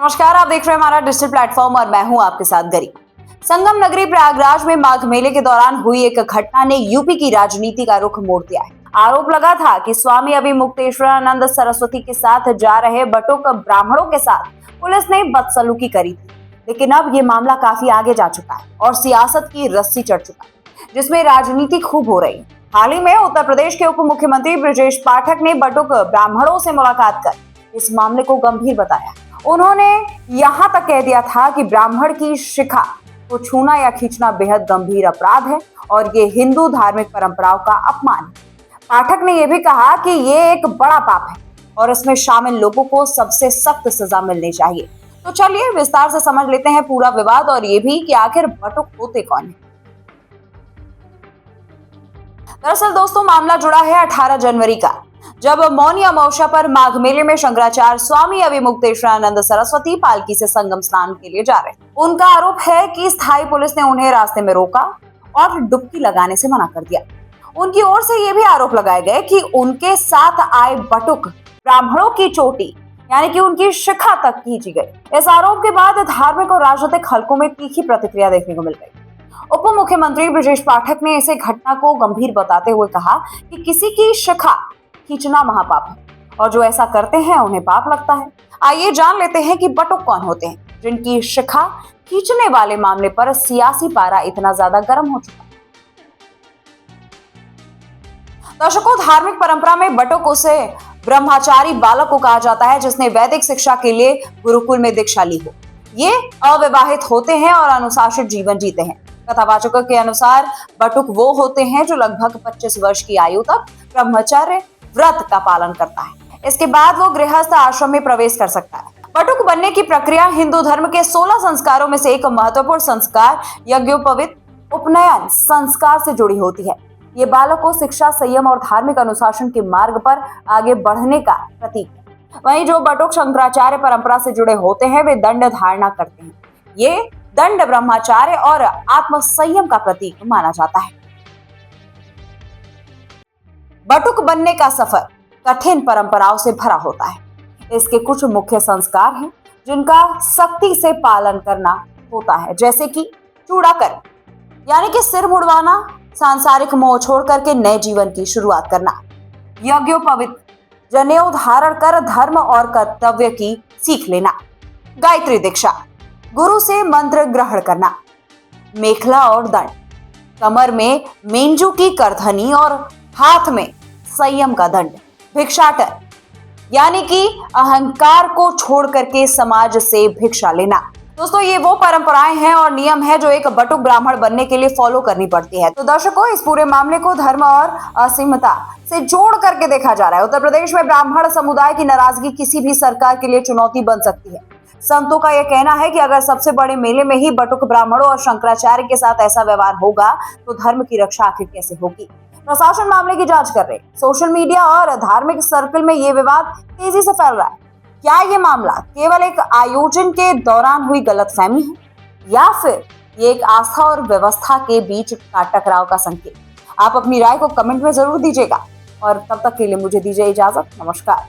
नमस्कार, आप देख रहे हैं हमारा डिजिटल प्लेटफॉर्म और मैं हूं आपके साथ गरी। संगम नगरी प्रयागराज में माघ मेले के दौरान हुई एक घटना ने यूपी की राजनीति का रुख मोड़ दिया है। आरोप लगा था कि स्वामी अभिमुक्तेश्वरानंद सरस्वती के साथ जा रहे बटुक ब्राह्मणों के साथ पुलिस ने बदसलूकी करी थी। लेकिन अब ये मामला काफी आगे जा चुका है और सियासत की रस्सी चढ़ चुका है, जिसमें राजनीति खूब हो रही है। हाल ही में उत्तर प्रदेश के उप मुख्यमंत्री ब्रजेश पाठक ने बटुक ब्राह्मणों से मुलाकात कर इस मामले को गंभीर बताया। उन्होंने यहां तक कह दिया था कि ब्राह्मण की शिखा को छूना या खींचना बेहद गंभीर अपराध है और ये हिंदू धार्मिक परंपराओं का अपमान है। पाठक ने यह भी कहा कि ये एक बड़ा पाप है और इसमें शामिल लोगों को सबसे सख्त सजा मिलनी चाहिए। तो चलिए विस्तार से समझ लेते हैं पूरा विवाद और ये भी कि आखिर बटुक होते कौन है। दरअसल दोस्तों, मामला जुड़ा है 18 जनवरी का, जब मौनी अमावस्या पर माघ मेले में शंकराचार्य स्वामी अभिमुक्तेश्वरानंद सरस्वती पालकी से संगम स्नान के लिए जा रहे थे। उनका आरोप है कि स्थायी पुलिस ने उन्हें रास्ते में रोका और डुबकी लगाने से मना कर दिया। उनकी ओर से ये भी आरोप लगाए गए कि उनके साथ आए बटुक ब्राह्मणों की चोटी यानी कि उनकी शिखा तक खींची गई। इस आरोप के बाद धार्मिक और राजनीतिक हलकों में तीखी प्रतिक्रिया देखने को मिल गई। उप मुख्यमंत्री ब्रजेश पाठक ने इसे घटना को गंभीर बताते हुए कहा कि किसी की शिखा खींचना महापाप है और जो ऐसा करते हैं उन्हें पाप लगता है। आइए जान लेते हैं कि बटुक कौन होते हैं जिनकी शिखा खींचने वाले मामले पर सियासी पारा इतना ज्यादा गर्म हो चुका है। दर्शकों, धार्मिक परंपरा में बटुक उसे ब्रह्मचारी बालक को कहा जाता है जिसने वैदिक शिक्षा के लिए गुरुकुल में दीक्षा ली हो। ये अविवाहित होते हैं और अनुशासित जीवन जीते हैं। कथावाचकों के अनुसार बटुक वो होते हैं जो लगभग 25 वर्ष की आयु तक ब्रह्मचर्य व्रत का पालन करता है। इसके बाद वो गृहस्थ आश्रम में प्रवेश कर सकता है। बटुक बनने की प्रक्रिया हिंदू धर्म के 16 संस्कारों में से एक महत्वपूर्ण संस्कार यज्ञोपवीत उपनयन संस्कार से जुड़ी होती है। ये बालक को शिक्षा, संयम और धार्मिक अनुशासन के मार्ग पर आगे बढ़ने का प्रतीक है। वहीं जो बटुक शंकराचार्य परंपरा से जुड़े होते हैं वे दंड धारणा करते हैं। ये दंड ब्रह्मचार्य और आत्म संयम का प्रतीक माना जाता है। बटुक बनने का सफर कठिन परंपराओं से भरा होता है। इसके कुछ मुख्य संस्कार हैं जिनका सख्ती से पालन करना होता है, जैसे कि चूड़ाकरण यानी कि सिर मुड़वाना, सांसारिक मोह छोड़ करके नए जीवन की शुरुआत करना, यज्ञोपवीत जनेऊ धारण कर धर्म और कर्तव्य की सीख लेना, गायत्री दीक्षा, गुरु से मंत्र ग्रहण करना, मेखला और दंड, कमर में मेंजू की करधनी और हाथ में संयम का दंड, भिक्षाटन यानी कि अहंकार को छोड़ करके समाज से भिक्षा लेना। दोस्तों, ये वो परंपराएं हैं और नियम है जो एक बटुक ब्राह्मण बनने के लिए फॉलो करनी पड़ती है। तो दर्शकों, इस पूरे मामले को धर्म और असीमता से जोड़ करके देखा जा रहा है। उत्तर प्रदेश में ब्राह्मण समुदाय की नाराजगी किसी भी सरकार के लिए चुनौती बन सकती है। संतों का यह कहना है कि अगर सबसे बड़े मेले में ही बटुक ब्राह्मणों और शंकराचार्य के साथ ऐसा व्यवहार होगा तो धर्म की रक्षा आखिर कैसे होगी। प्रशासन मामले की जांच कर रहे। सोशल मीडिया और धार्मिक सर्कल में ये विवाद तेजी से फैल रहा है। क्या ये मामला केवल एक आयोजन के दौरान हुई गलतफहमी है या फिर ये एक आस्था और व्यवस्था के बीच का टकराव का संकेत? आप अपनी राय को कमेंट में जरूर दीजिएगा और तब तक के लिए मुझे दीजिए इजाजत। नमस्कार।